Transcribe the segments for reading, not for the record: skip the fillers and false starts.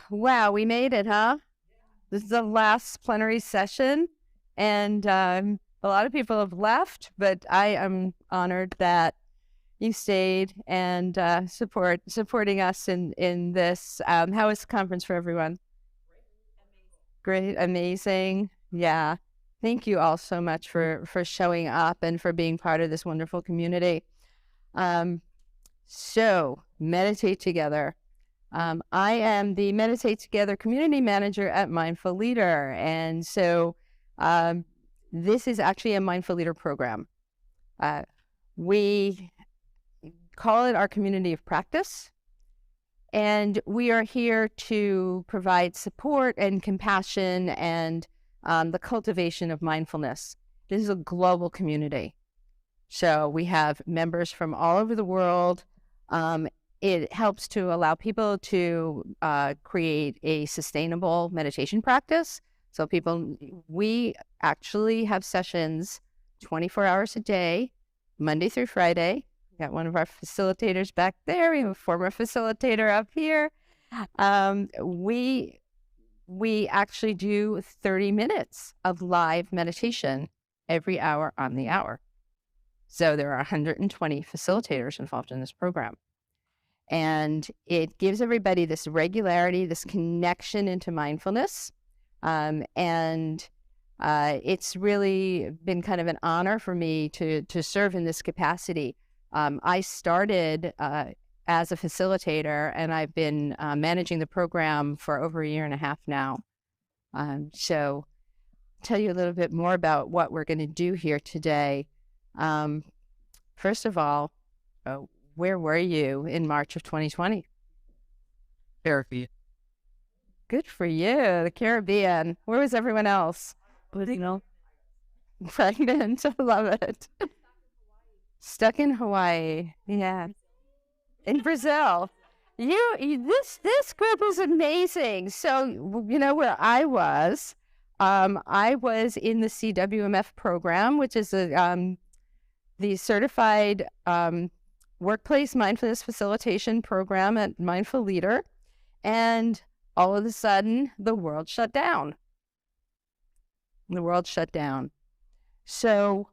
Wow, we made it, huh? This is the last plenary session, and a lot of people have left, but I am honored that you stayed and supporting us in this. How was the conference for everyone? Great, amazing. Yeah. Thank you all so much for showing up and for being part of this wonderful community. So meditate together. I am the Meditate Together community manager at Mindful Leader. And so this is actually a Mindful Leader program. We call it our community of practice. And we are here to provide support and compassion and the cultivation of mindfulness. This is a global community. So we have members from all over the world. It helps to allow people to create a sustainable meditation practice. So we actually have sessions 24 hours a day, Monday through Friday. We got one of our facilitators back there. We have a former facilitator up here. We actually do 30 minutes of live meditation every hour on the hour. So there are 120 facilitators involved in this program. And it gives everybody this regularity, this connection into mindfulness. It's really been kind of an honor for me to serve in this capacity. I started as a facilitator, and I've been managing the program for over 1.5 years now. So I'll tell you a little bit more about what we're going to do here today. First of all, where were you in March of 2020? Caribbean. Good for you, the Caribbean. Where was everyone else? Pregnant. I love it. Stuck in Hawaii. Yeah. In Brazil. This group is amazing. So, you know where I was? I was in the CWMF program, which is the certified workplace mindfulness facilitation program at Mindful Leader. And all of a sudden, the world shut down. So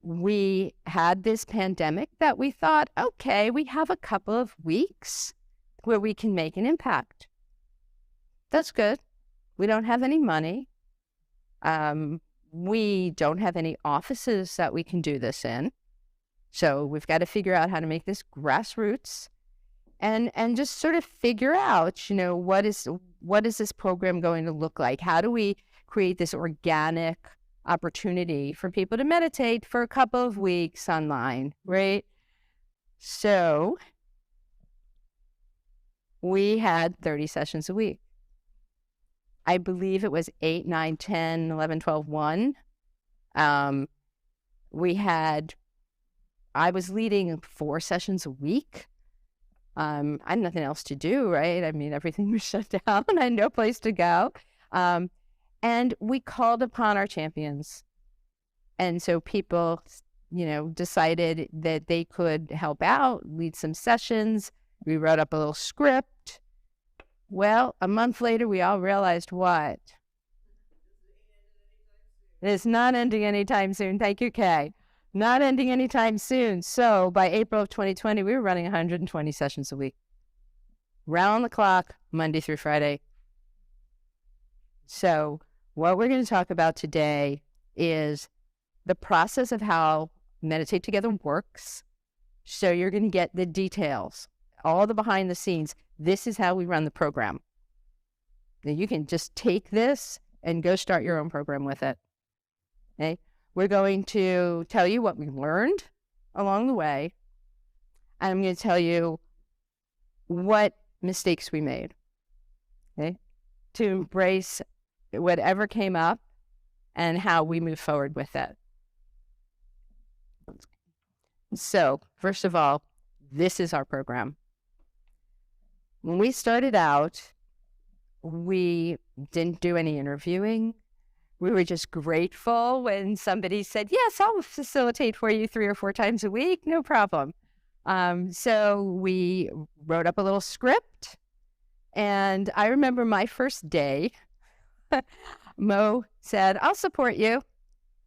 we had this pandemic that we thought, okay, we have a couple of weeks where we can make an impact. That's good. We don't have any money. We don't have any offices that we can do this in. So we've got to figure out how to make this grassroots and just sort of figure out, what is this program going to look like? How do we create this organic opportunity for people to meditate for a couple of weeks online, right? So we had 30 sessions a week. I believe it was 8, 9, 10, 11, 12, 1. I was leading 4 sessions a week. I had nothing else to do, right? I mean, everything was shut down. I had no place to go. And we called upon our champions. And so people, decided that they could help out, lead some sessions. We wrote up a little script. Well, a month later, we all realized what? It's not ending anytime soon. Thank you, Kay. Not ending anytime soon. So by April of 2020, we were running 120 sessions a week. Round the clock, Monday through Friday. So what we're going to talk about today is the process of how Meditate Together works. So you're going to get the details, all the behind the scenes. This is how we run the program. Now you can just take this and go start your own program with it. Okay? We're going to tell you what we learned along the way. And I'm going to tell you what mistakes we made. Okay? To embrace whatever came up and how we move forward with it. So, first of all, this is our program. When we started out, we didn't do any interviewing. We were just grateful when somebody said, yes, I'll facilitate for you 3 or 4 times a week, no problem. So we wrote up a little script. And I remember my first day, Mo said, I'll support you.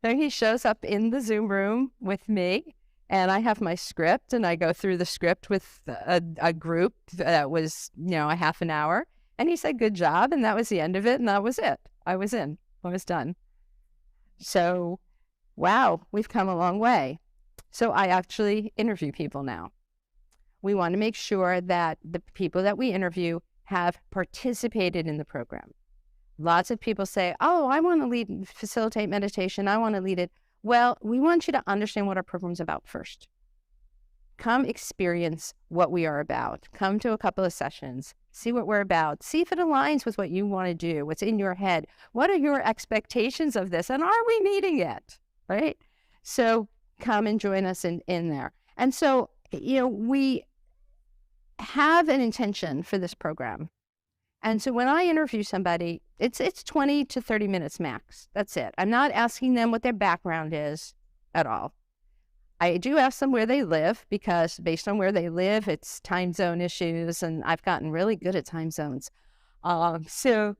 So he shows up in the Zoom room with me, and I have my script, and I go through the script with a group that was, a half an hour. And he said, good job. And that was the end of it. And that was it. I was in. I was done. So, wow, we've come a long way. So I actually interview people now. We want to make sure that the people that we interview have participated in the program. Lots of people say, oh, I want to facilitate meditation. I want to lead it. Well, we want you to understand what our program's about first. Come experience what we are about. Come to a couple of sessions. See what we're about. See if it aligns with what you want to do, what's in your head. What are your expectations of this? And are we meeting it? Right? So come and join us in there. And so, we have an intention for this program. And so when I interview somebody, it's 20 to 30 minutes max. That's it. I'm not asking them what their background is at all. I do ask them where they live, because based on where they live, it's time zone issues, and I've gotten really good at time zones. So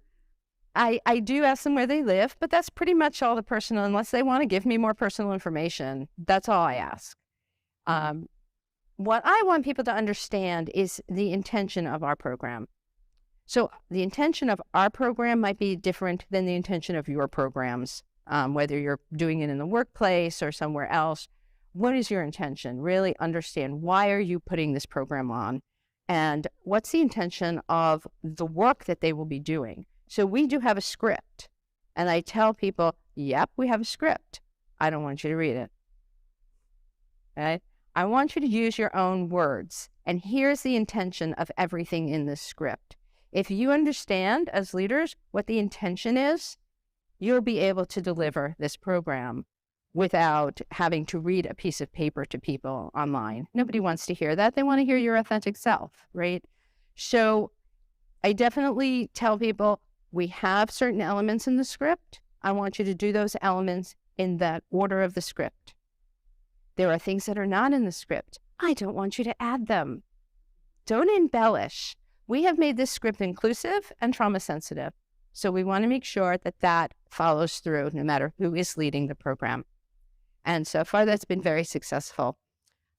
I do ask them where they live, but that's pretty much all the personal, unless they want to give me more personal information. That's all I ask. What I want people to understand is the intention of our program. So the intention of our program might be different than the intention of your programs, whether you're doing it in the workplace or somewhere else. What is your intention? Really understand, why are you putting this program on? And what's the intention of the work that they will be doing? So we do have a script. And I tell people, yep, we have a script. I don't want you to read it. Okay? I want you to use your own words. And here's the intention of everything in this script. If you understand as leaders what the intention is, you'll be able to deliver this program without having to read a piece of paper to people online. Nobody wants to hear that. They want to hear your authentic self, right? So I definitely tell people, we have certain elements in the script. I want you to do those elements in that order of the script. There are things that are not in the script. I don't want you to add them. Don't embellish. We have made this script inclusive and trauma sensitive. So we want to make sure that that follows through no matter who is leading the program. And so far, that's been very successful.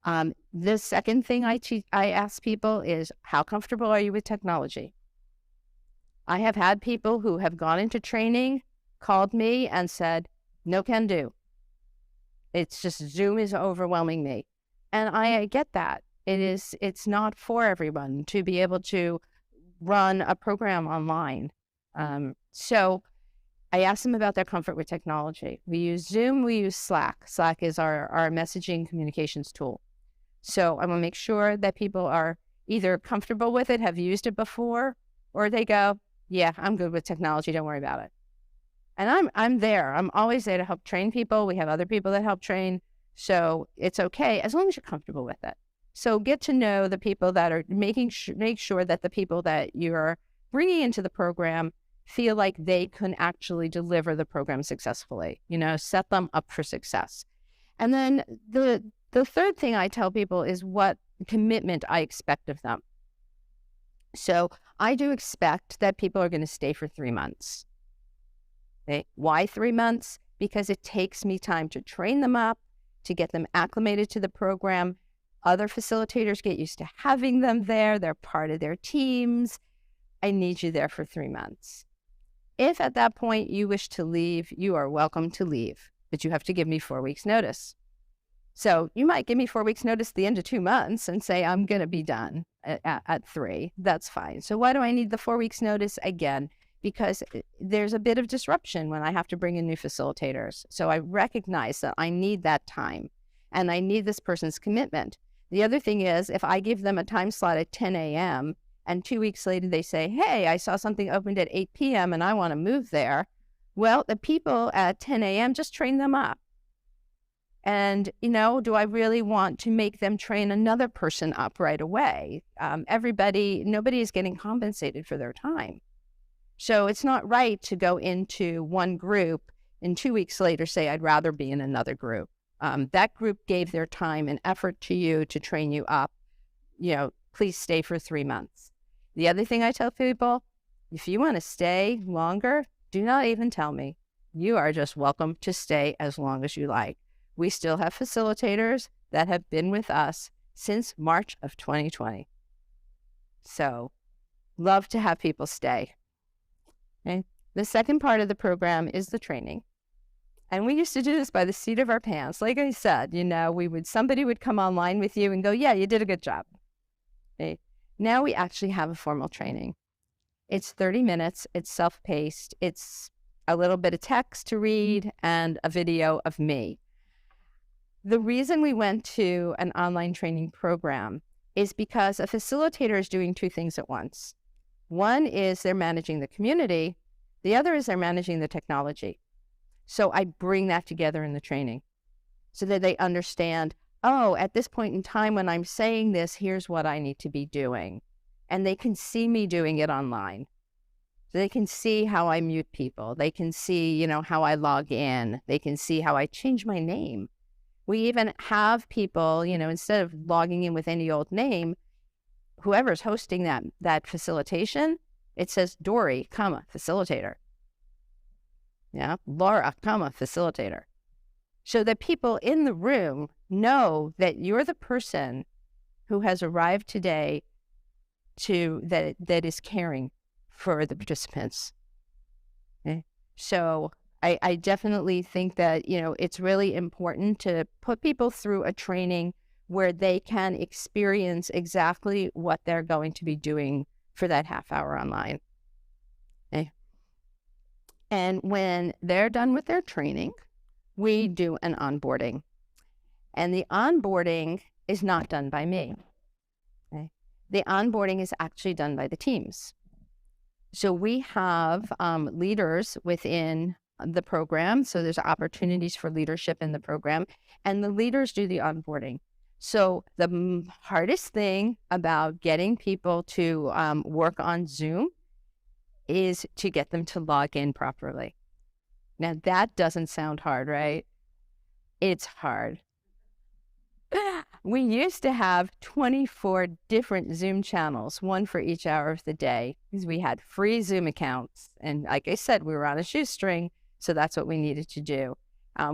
The second thing I ask people is, how comfortable are you with technology? I have had people who have gone into training, called me and said, no can do. It's just Zoom is overwhelming me. And I get that. It's not for everyone to be able to run a program online. So I asked them about their comfort with technology. We use Zoom, we use Slack. Slack is our messaging communications tool. So I want to make sure that people are either comfortable with it, have used it before, or they go, yeah, I'm good with technology, don't worry about it. And I'm there. I'm always there to help train people. We have other people that help train. So it's okay as long as you're comfortable with it. So get to know the people that are make sure that the people that you're bringing into the program feel like they can actually deliver the program successfully, set them up for success. And then the third thing I tell people is what commitment I expect of them. So I do expect that people are going to stay for 3 months. Okay. Why 3 months? Because it takes me time to train them up, to get them acclimated to the program. Other facilitators get used to having them there. They're part of their teams. I need you there for 3 months. If at that point you wish to leave, you are welcome to leave, but you have to give me 4 weeks notice. So you might give me 4 weeks notice at the end of 2 months and say, I'm going to be done at 3. That's fine. So why do I need the 4 weeks notice? Again, because there's a bit of disruption when I have to bring in new facilitators. So I recognize that I need that time and I need this person's commitment. The other thing is, if I give them a time slot at 10 a.m. and 2 weeks later they say, hey, I saw something opened at 8 p.m. and I want to move there. Well, the people at 10 a.m. just train them up. And, do I really want to make them train another person up right away? Nobody is getting compensated for their time. So it's not right to go into one group and 2 weeks later say, I'd rather be in another group. That group gave their time and effort to you to train you up. Please stay for 3 months. The other thing I tell people, if you want to stay longer, do not even tell me. You are just welcome to stay as long as you like. We still have facilitators that have been with us since March of 2020. So, love to have people stay. Okay? The second part of the program is the training. And we used to do this by the seat of our pants. Like I said, somebody would come online with you and go, yeah, you did a good job. Okay? Now we actually have a formal training. It's 30 minutes. It's self-paced. It's a little bit of text to read and a video of me. The reason we went to an online training program is because a facilitator is doing two things at once. One is they're managing the community. The other is they're managing the technology. So I bring that together in the training so that they understand, oh, at this point in time when I'm saying this, here's what I need to be doing. And they can see me doing it online. So they can see how I mute people. They can see, how I log in. They can see how I change my name. We even have people, instead of logging in with any old name, whoever's hosting that facilitation, it says Dori, facilitator. Yeah, Laura, facilitator. So that people in the room know that you're the person who has arrived today that is caring for the participants. Okay? So I definitely think that, it's really important to put people through a training where they can experience exactly what they're going to be doing for that half hour online. Okay? And when they're done with their training, we do an onboarding. And the onboarding is not done by me. Okay? The onboarding is actually done by the teams. So we have leaders within the program. So there's opportunities for leadership in the program. And the leaders do the onboarding. So the hardest thing about getting people to work on Zoom is to get them to log in properly. Now, that doesn't sound hard, right? It's hard. We used to have 24 different Zoom channels, one for each hour of the day, because we had free Zoom accounts. And like I said, we were on a shoestring, so that's what we needed to do.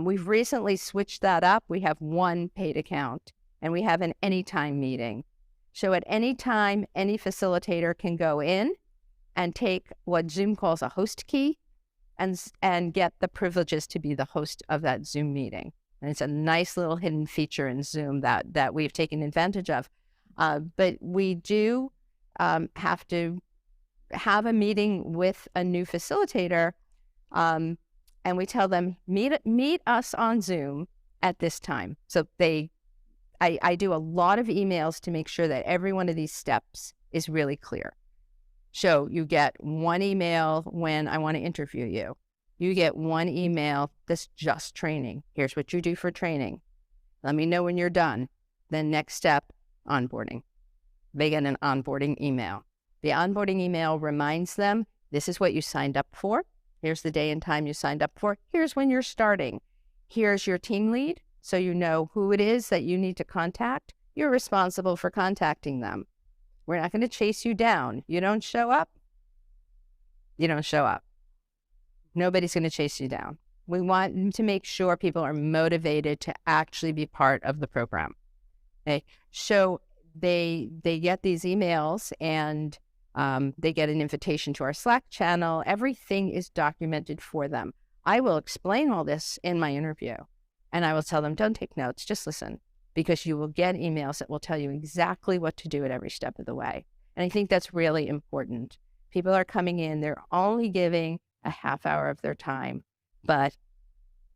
We've recently switched that up. We have one paid account, and we have an anytime meeting. So at any time, any facilitator can go in and take what Zoom calls a host key and get the privileges to be the host of that Zoom meeting. And it's a nice little hidden feature in Zoom that we've taken advantage of. But we do have to have a meeting with a new facilitator, and we tell them, meet us on Zoom at this time. So I do a lot of emails to make sure that every one of these steps is really clear. So you get one email when I want to interview you. You get one email that's just training. Here's what you do for training. Let me know when you're done. Then next step, onboarding. They get an onboarding email. The onboarding email reminds them, this is what you signed up for. Here's the day and time you signed up for. Here's when you're starting. Here's your team lead, so you know who it is that you need to contact. You're responsible for contacting them. We're not going to chase you down. You don't show up, you don't show up. Nobody's going to chase you down. We want to make sure people are motivated to actually be part of the program. Okay, so they get these emails and they get an invitation to our Slack channel. Everything is documented for them. I will explain all this in my interview, and I will tell them, don't take notes, just listen, because you will get emails that will tell you exactly what to do at every step of the way. And I think that's really important. People are coming in, they're only giving a half hour of their time, but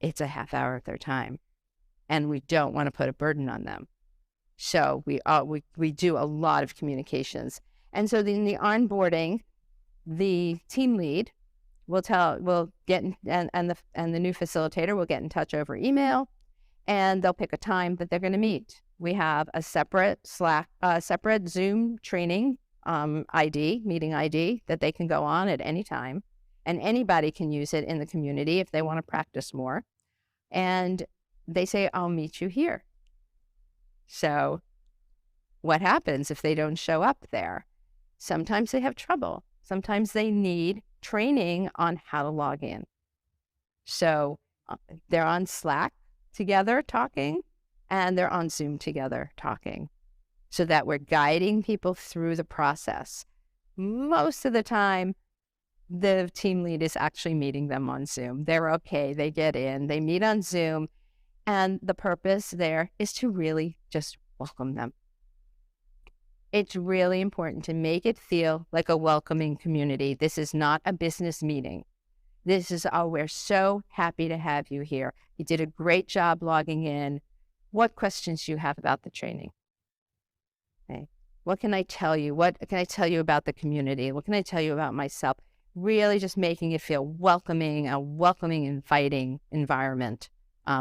it's a half hour of their time, and we don't want to put a burden on them. So we do a lot of communications. And so in the onboarding, the team lead will get and the new facilitator will get in touch over email, and they'll pick a time that they're going to meet. We have a separate separate Zoom training meeting ID that they can go on at any time, and anybody can use it in the community if they want to practice more. And they say, I'll meet you here. So what happens if they don't show up there? Sometimes they have trouble. Sometimes they need training on how to log in. So they're on Slack together talking, and they're on Zoom together talking, so that we're guiding people through the process. Most of the time, the team lead is actually meeting them on Zoom. They're okay. They get in, they meet on Zoom, and the purpose there is to really just welcome them. It's really important to make it feel like a welcoming community. This is not a business meeting. This is, oh, we're so happy to have you here. You did a great job logging in. What questions do you have about the training? Okay. What can I tell you? What can I tell you about the community? What can I tell you about myself? Really just making it feel welcoming, a welcoming, inviting environment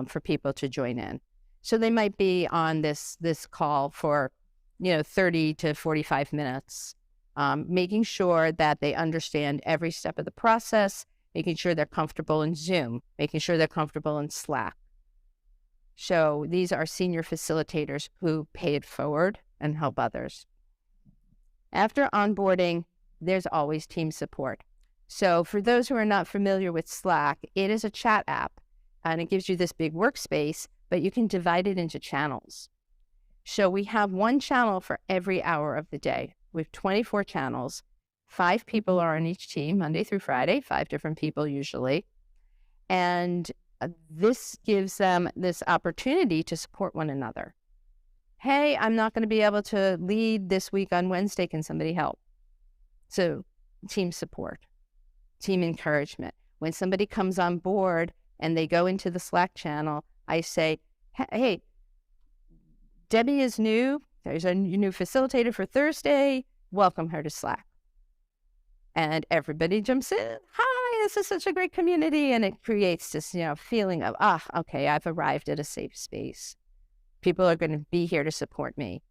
for people to join in. So they might be on this call for 30 to 45 minutes, making sure that they understand every step of the process, making sure they're comfortable in Zoom, making sure they're comfortable in Slack. So these are senior facilitators who pay it forward and help others. After onboarding, there's always team support. So for those who are not familiar with Slack, it is a chat app, and it gives you this big workspace, but you can divide it into channels. So we have one channel for every hour of the day. We have 24 channels. 5 people are on each team, Monday through Friday, 5 different people usually. And this gives them this opportunity to support one another. Hey, I'm not going to be able to lead this week on Wednesday. Can somebody help? So team support, team encouragement. When somebody comes on board and they go into the Slack channel, I say, hey, Debbie is new. There's a new facilitator for Thursday. Welcome her to Slack. And everybody jumps in. Hi, this is such a great community. And it creates this, feeling of, okay, I've arrived at a safe space. People are going to be here to support me.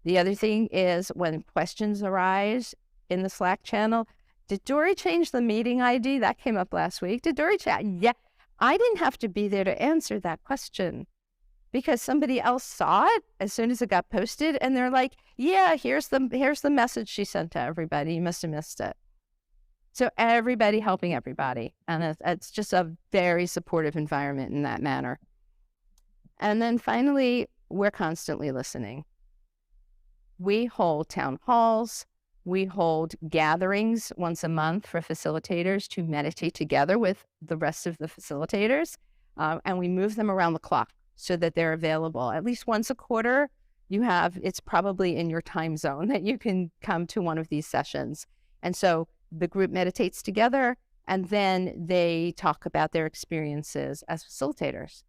The other thing is when questions arise in the Slack channel, did Dori change the meeting ID? That came up last week. Did Dori chat? Yeah, I didn't have to be there to answer that question because somebody else saw it as soon as it got posted. And they're like, yeah, here's the message she sent to everybody. You must have missed it. So everybody helping everybody. And it's just a very supportive environment in that manner. And then finally, we're constantly listening. We hold town halls. We hold gatherings once a month for facilitators to meditate together with the rest of the facilitators. And we move them around the clock so that they're available. At least once a quarter, it's probably in your time zone that you can come to one of these sessions. And so the group meditates together, and then they talk about their experiences as facilitators.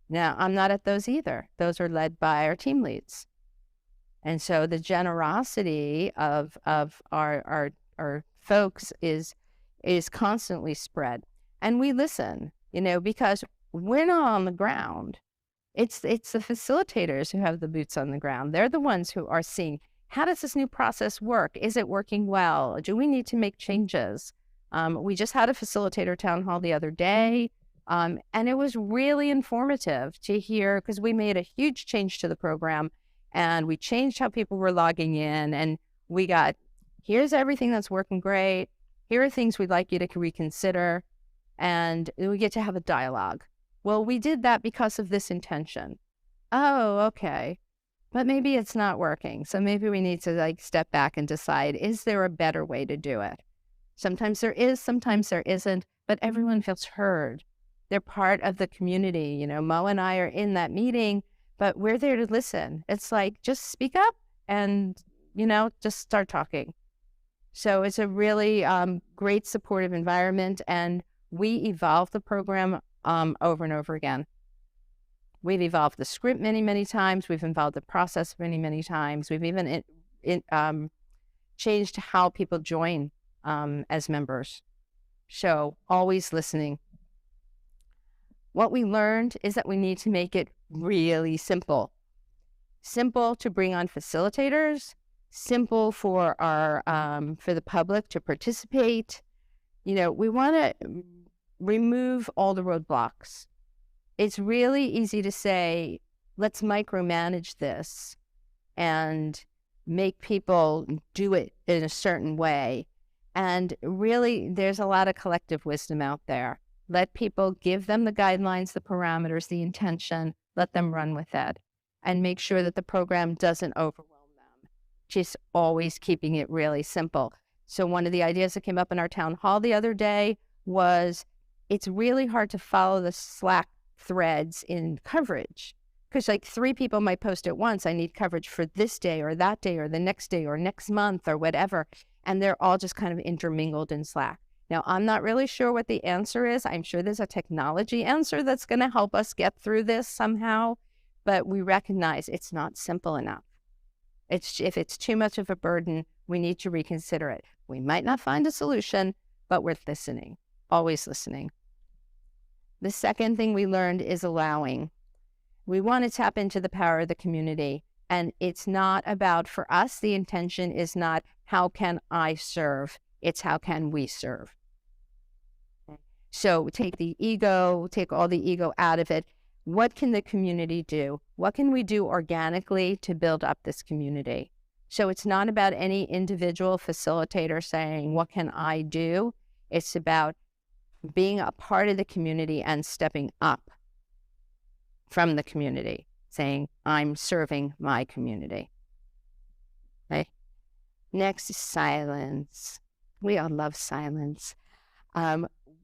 Now, I'm not at those either. Those are led by our team leads. And so the generosity of our folks is constantly spread. And we listen, because we're not on the ground. It's the facilitators who have the boots on the ground. They're the ones who are seeing, how does this new process work? Is it working well? Do we need to make changes? We just had a facilitator town hall the other day, and it was really informative to hear because we made a huge change to the program, and we changed how people were logging in, and we got, here's everything that's working great. Here are things we'd like you to reconsider, and we get to have a dialogue. Well, we did that because of this intention. Oh, okay. But maybe it's not working. So maybe we need to step back and decide, is there a better way to do it? Sometimes there is, sometimes there isn't, but everyone feels heard. They're part of the community. Mo and I are in that meeting, but we're there to listen. It's like, just speak up and, just start talking. So it's a really great supportive environment, and we evolve the program over and over again. We've evolved the script many, many times. We've evolved the process many, many times. We've even changed how people join as members. So always listening. What we learned is that we need to make it really simple. Simple to bring on facilitators, simple for for the public to participate. We want to remove all the roadblocks. It's really easy to say, let's micromanage this and make people do it in a certain way. And really, there's a lot of collective wisdom out there. Let people, give them the guidelines, the parameters, the intention, let them run with it, and make sure that the program doesn't overwhelm them. Just always keeping it really simple. So one of the ideas that came up in our town hall the other day was, it's really hard to follow the Slack threads in coverage, because like 3 people might post at once, I need coverage for this day or that day or the next day or next month or whatever. And they're all just kind of intermingled in Slack. Now, I'm not really sure what the answer is. I'm sure there's a technology answer that's going to help us get through this somehow, but we recognize it's not simple enough. If it's too much of a burden, we need to reconsider it. We might not find a solution, but we're listening, always listening. The second thing we learned is allowing. We want to tap into the power of the community. And it's not about, for us, the intention is not how can I serve, it's how can we serve. So take all the ego out of it. What can the community do? What can we do organically to build up this community? So it's not about any individual facilitator saying, what can I do? It's about being a part of the community and stepping up from the community, saying, I'm serving my community. Okay. Next is silence. We all love silence.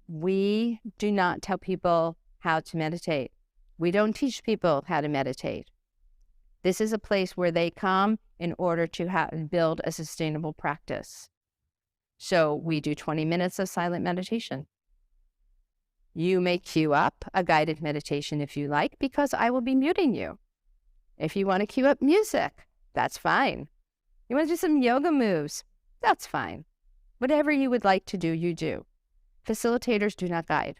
We do not tell people how to meditate. We don't teach people how to meditate. This is a place where they come in order to build a sustainable practice. So we do 20 minutes of silent meditation. You may queue up a guided meditation if you like, because I will be muting you. If you want to queue up music, that's fine. You want to do some yoga moves, that's fine. Whatever you would like to do, you do. Facilitators do not guide.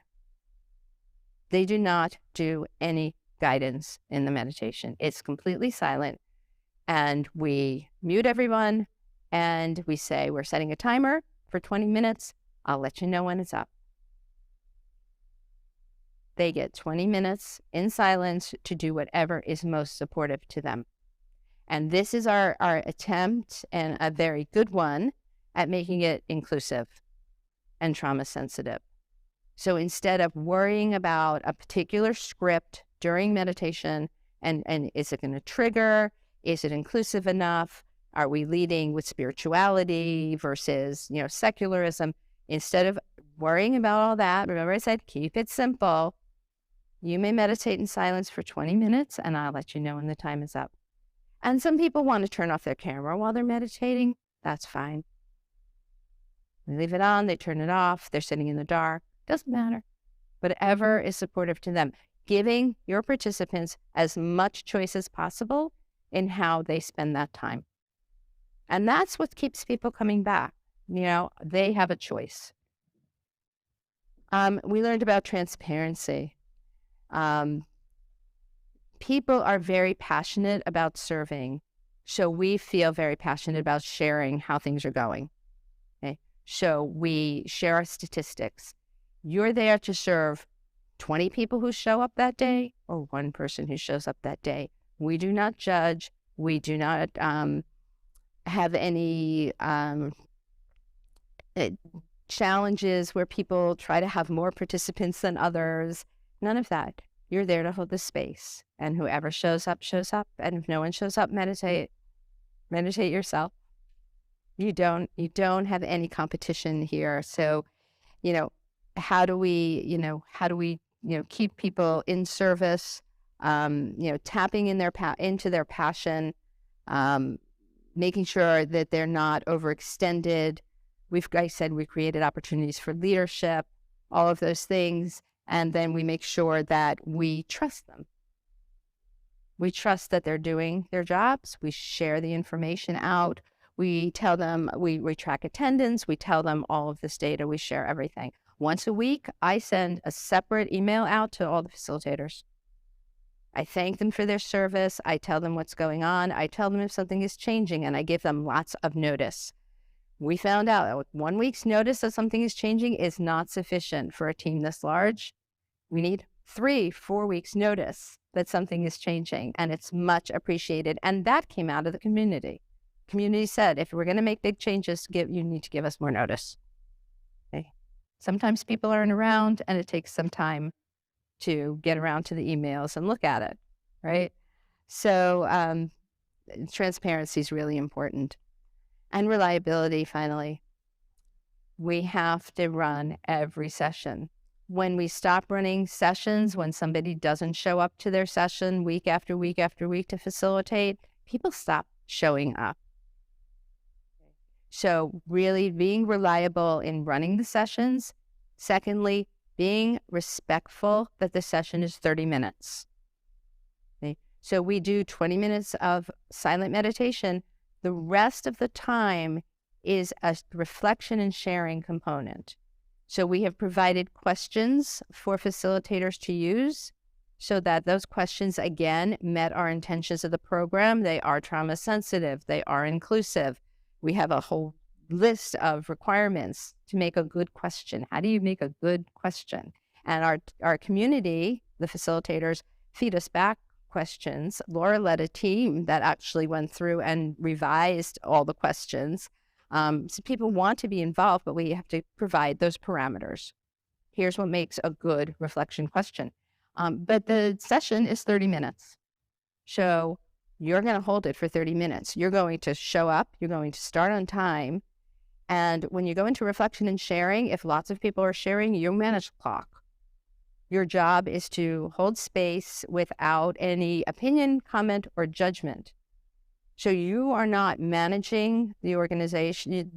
They do not do any guidance in the meditation. It's completely silent. And we mute everyone and we say, we're setting a timer for 20 minutes. I'll let you know when it's up. They get 20 minutes in silence to do whatever is most supportive to them. And this is our attempt, and a very good one, at making it inclusive and trauma sensitive. So instead of worrying about a particular script during meditation, and is it going to trigger? Is it inclusive enough? Are we leading with spirituality versus, secularism? Instead of worrying about all that, remember I said, keep it simple. You may meditate in silence for 20 minutes, and I'll let you know when the time is up. And some people want to turn off their camera while they're meditating. That's fine. They leave it on, they turn it off, they're sitting in the dark. Doesn't matter. Whatever is supportive to them. Giving your participants as much choice as possible in how they spend that time. And that's what keeps people coming back. They have a choice. We learned about transparency. People are very passionate about serving. So we feel very passionate about sharing how things are going. Okay? So we share our statistics. You're there to serve 20 people who show up that day or 1 person who shows up that day. We do not judge. We do not have any challenges where people try to have more participants than others. None of that. You're there to hold the space. And whoever shows up, shows up. And if no one shows up, meditate. Meditate yourself. You don't have any competition here. So, how do we keep people in service, tapping into their passion, making sure that they're not overextended. I said we created opportunities for leadership, all of those things. And then we make sure that we trust them. We trust that they're doing their jobs. We share the information out. We tell them, we track attendance. We tell them all of this data. We share everything. Once a week, I send a separate email out to all the facilitators. I thank them for their service. I tell them what's going on. I tell them if something is changing, and I give them lots of notice. We found out that 1 week's notice that something is changing is not sufficient for a team this large. We need 3-4 weeks notice that something is changing, and it's much appreciated. And that came out of the community. community said, if we're going to make big changes, you need to give us more notice. Okay. Sometimes people aren't around and it takes some time to get around to the emails and look at it, right? So transparency is really important. And reliability, finally. We have to run every session. When we stop running sessions, when somebody doesn't show up to their session week after week after week to facilitate, people stop showing up. So really being reliable in running the sessions. Secondly, being respectful that the session is 30 minutes. Okay? So we do 20 minutes of silent meditation. The rest of the time is a reflection and sharing component. So we have provided questions for facilitators to use so that those questions, again, met our intentions of the program. They are trauma sensitive. They are inclusive. We have a whole list of requirements to make a good question. How do you make a good question? And our community, the facilitators, feed us back questions. Laura led a team that actually went through and revised all the questions. So people want to be involved, but we have to provide those parameters. Here's what makes a good reflection question. But the session is 30 minutes. So you're going to hold it for 30 minutes. You're going to show up. You're going to start on time. And when you go into reflection and sharing, if lots of people are sharing, you manage the clock. Your job is to hold space without any opinion, comment, or judgment. So you are not managing the organization,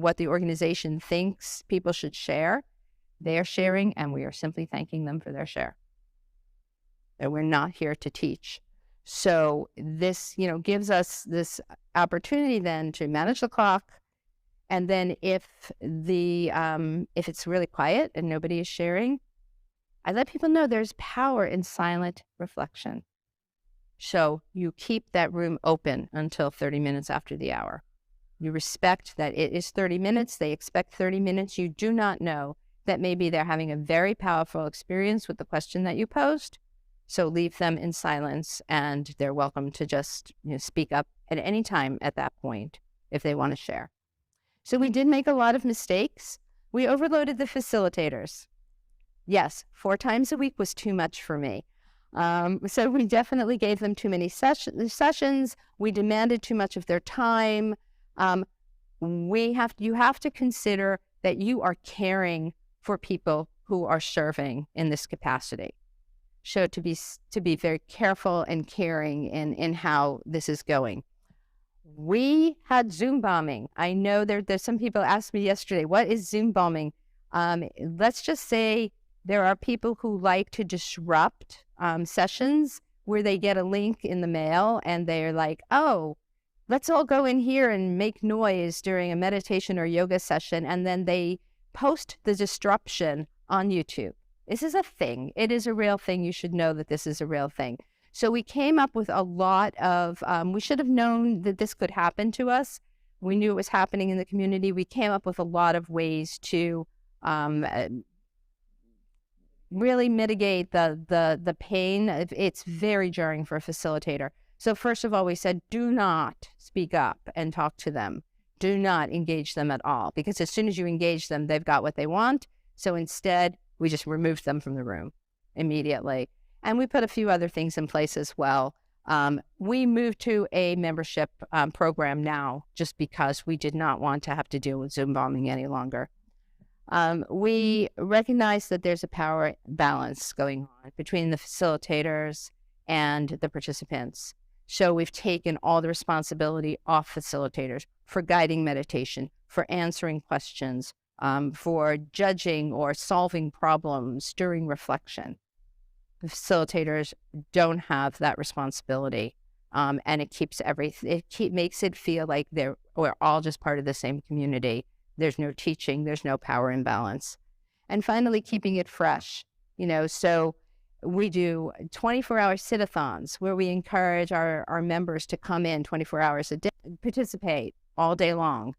what the organization thinks people should share. They are sharing, and we are simply thanking them for their share. And we're not here to teach. So this, gives us this opportunity then to manage the clock. And then if it's really quiet and nobody is sharing, I let people know there's power in silent reflection. So you keep that room open until 30 minutes after the hour. You respect that it is 30 minutes. They expect 30 minutes. You do not know that maybe they're having a very powerful experience with the question that you posed. So leave them in silence, and they're welcome to just speak up at any time at that point if they want to share. So we did make a lot of mistakes. We overloaded the facilitators. Yes, 4 times a week was too much for me. So we definitely gave them too many sessions. We demanded too much of their time. You have to consider that you are caring for people who are serving in this capacity. So to be very careful and caring in how this is going. We had Zoom bombing. I know there's some people asked me yesterday, what is Zoom bombing? Let's just say there are people who like to disrupt sessions where they get a link in the mail and they're like, oh, let's all go in here and make noise during a meditation or yoga session. And then they post the disruption on YouTube. This is a thing. It is a real thing. You should know that this is a real thing. So we came up with a lot of, we should have known that this could happen to us. We knew it was happening in the community. We came up with a lot of ways to really mitigate the pain. It's very jarring for a facilitator. So first of all, we said, do not speak up and talk to them. Do not engage them at all, because as soon as you engage them, they've got what they want. So instead, we just removed them from the room immediately. And we put a few other things in place as well. We moved to a membership program now just because we did not want to have to deal with Zoom bombing any longer. We recognize that there's a power balance going on between the facilitators and the participants. So we've taken all the responsibility off facilitators for guiding meditation, for answering questions, for judging or solving problems during reflection. The facilitators don't have that responsibility, and it makes it feel like we're all just part of the same community. There's no teaching, there's no power imbalance. And finally, keeping it fresh. So we do 24-hour sit-a-thons where we encourage our members to come in 24 hours a day, participate all day long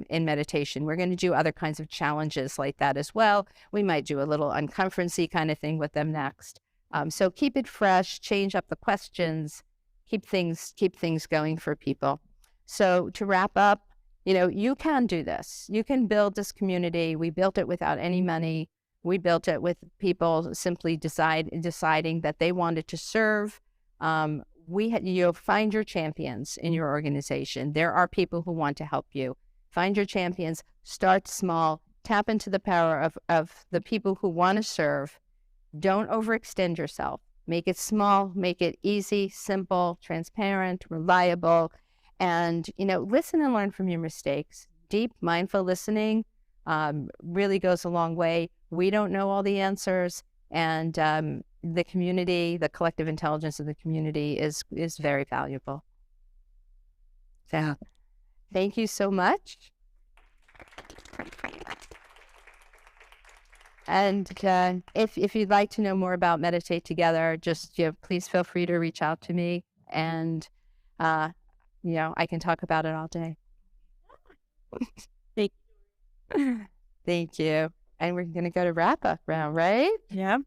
in meditation. We're going to do other kinds of challenges like that as well. We might do a little unconference-y kind of thing with them next. So keep it fresh, change up the questions, keep things going for people. So to wrap up, you can do this. You can build this community. We built it without any money. We built it with people simply deciding that they wanted to serve. You'll find your champions in your organization. There are people who want to help you. Find your champions. Start small. Tap into the power of the people who want to serve. Don't overextend yourself. Make it small. Make it easy, simple, transparent, reliable. And, listen and learn from your mistakes. Deep, mindful listening really goes a long way. We don't know all the answers. And the community, the collective intelligence of the community is very valuable. So thank you so much. And if you'd like to know more about Meditate Together, just please feel free to reach out to me. And I can talk about it all day. Thank you. And we're going to go to wrap up round, right? Yeah.